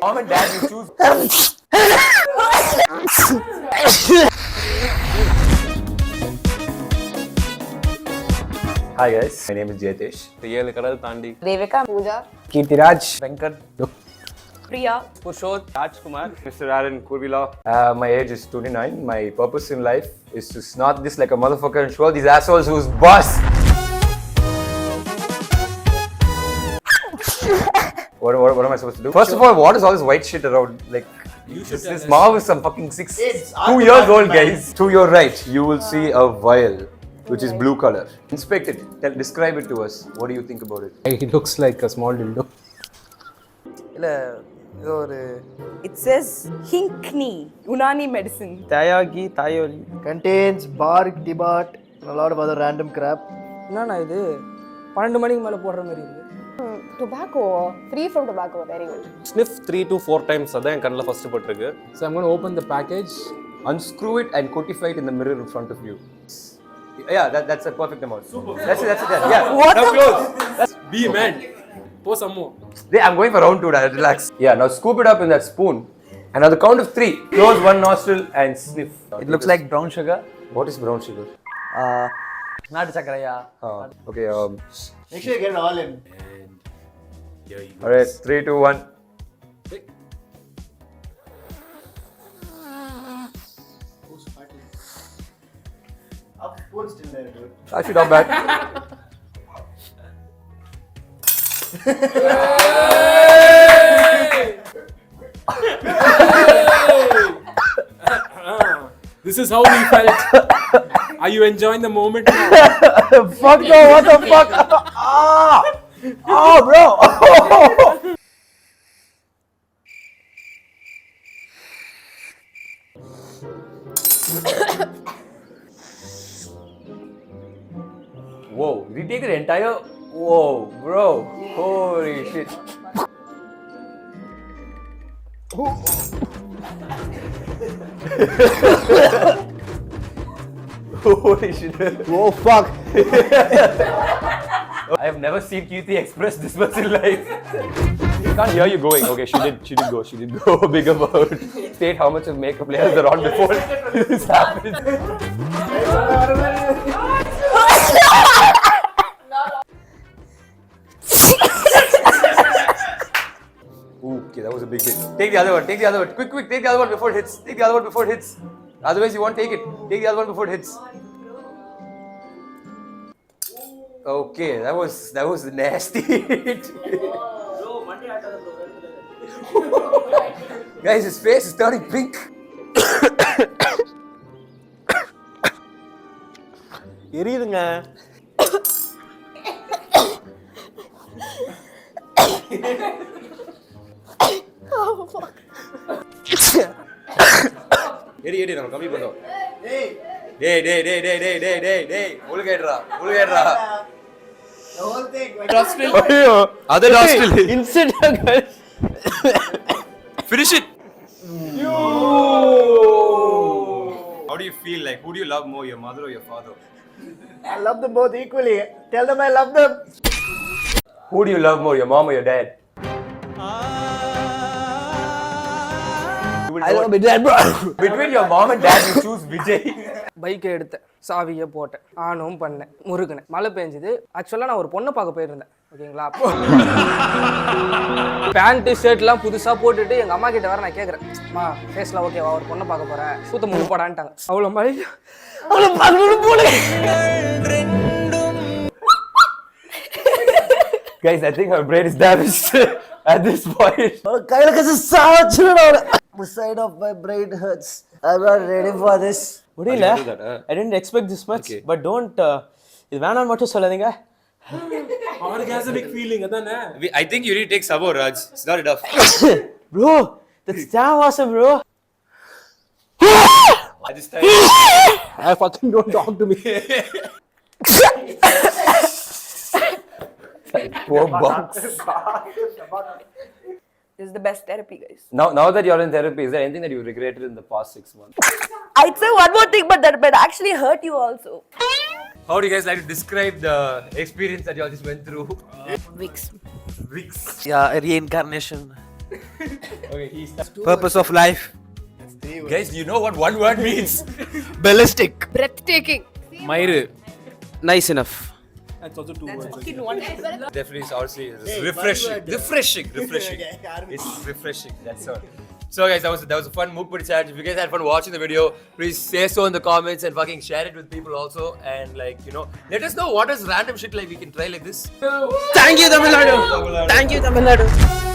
Mom and dad, you choose. Hi guys, my name is Jaytesh. ஏழு கடல் தாண்டி Devika, Pooja, Kirtiraj. Venkat Priya, Purushoth Rajkumar Mr. Aaron Kurvila. My age is 29. My purpose in life is to snort this like a motherfucker and show these assholes who's boss. What am I supposed to do? First of all, what is all this white shit around? Like, this Marv is some fucking 2 years old, guys. To your right, you will see a vial, which is blue color. Inspect it. Describe it to us. What do you think about it? It looks like a small dildo. it says Hinkni, Unani medicine. Tayagi, Tayoli. Contains bark, tibat, and a lot of other random crap. என்னண்ணா இது 12 மணிக்கு மேலே போடுற மாதிரி இருக்கு. Tobacco, free from tobacco, very good. Sniff 3 to 4 times அதான் என் கண்ணில் first பட்டிருக்கு. So I'm going to open the package. Unscrew it and codify it in the mirror in front of you. Yeah, that's a perfect amount. Super. That's it. Yeah. What now the close. Be man. Pour some more. I'm going for round 2, dad. Relax. Yeah, now scoop it up in that spoon. And on the count of 3, close one nostril and sniff. It looks like brown sugar. What is brown sugar? Not chakraya. Okay. Make sure you get it all in. Alright, 3, 2, 1. Spoon's still there, dude. Actually, not bad. This is how we felt. Are you enjoying the moment now? Fuck no, what the fuck? Oh, bro. Whoa, did you take the entire? Whoa, bro. Holy shit. Holy shit. Oh fuck. I have never seen Kirti express this much in life. Can't hear you going. Okay, she did go big about state how much of makeup layers are on before this happens. Ooh, okay, that was a big hit. Take the other one. Quick, take the other one before it hits. Otherwise you won't take it. Take the other one before it hits. Okay, that was nasty. Guys, his face is turning pink. எரியுதுங்க. எரி நம்ம கம்மி பண்ணோம். டேய் ஒழுங்கேட்றா. The whole thing. ஐயோ அதே nostril. Instant guys. Finish it. How do you feel like? Who do you love more, your mother or your father? I love them both equally. Tell them I love them. Who do you love more, your mom or your dad? I love my dad, bro. Between your mom and dad, you choose Vijay. பைக்கை எடுத்தேன், சாவியை போட்டேன், ஆனும் பண்ணேன், முருகனேன். மழை பெஞ்சுது. ஆக்சுவலாக நான் ஒரு பொண்ணை பார்க்க போயிருந்தேன். ஓகேங்களா? பேண்ட் ஷர்ட்லாம் புதுசாக போட்டுட்டு எங்கள் அம்மா கிட்ட வர நான் கேட்குறேன், அம்மா ஃபேஸ்லாம் ஓகேவா, ஒரு பொண்ணை பார்க்க போகிறேன், சூத்த முழு போடான்ட்டாங்க. அவ்வளோ மழை அவ்வளோ பார்க்கணும் போல. Guys, I think her brain is damaged at this point. கையில கசி சாவச்சுடா. The side of my brain hurts. I'm not ready for this. முடியல. I didn't expect this much, but don't இது வேணாம்னு மட்டும் சொல்லாதீங்க. Orgasmic feeling அதானே? I think you need to take Sabo, Raj. It's not enough. Bro, that's damn awesome, bro. At this time. I fucking don't talk to me. Poor box. This is the best therapy, guys. Now that you're in therapy, is there anything that you regretted in the past 6 months? I'd say one more thing, but that actually hurt you also. How do you guys like to describe the experience that you all just went through? Weeks. Yeah, reincarnation. Purpose of life. Guys, do you know what one word means? Ballistic. Breathtaking. மயிறு. Nice enough. That's also 2 words. Definitely, it's honestly it's refreshing. It's refreshing. That's all. So guys, that was a fun Mukbudi chat. If you guys had fun watching the video, please say so in the comments and fucking share it with people also. And like, you know, let us know what is random shit like we can try like this. Thank you, Tamil Nadu. Thank you, Tamil Nadu.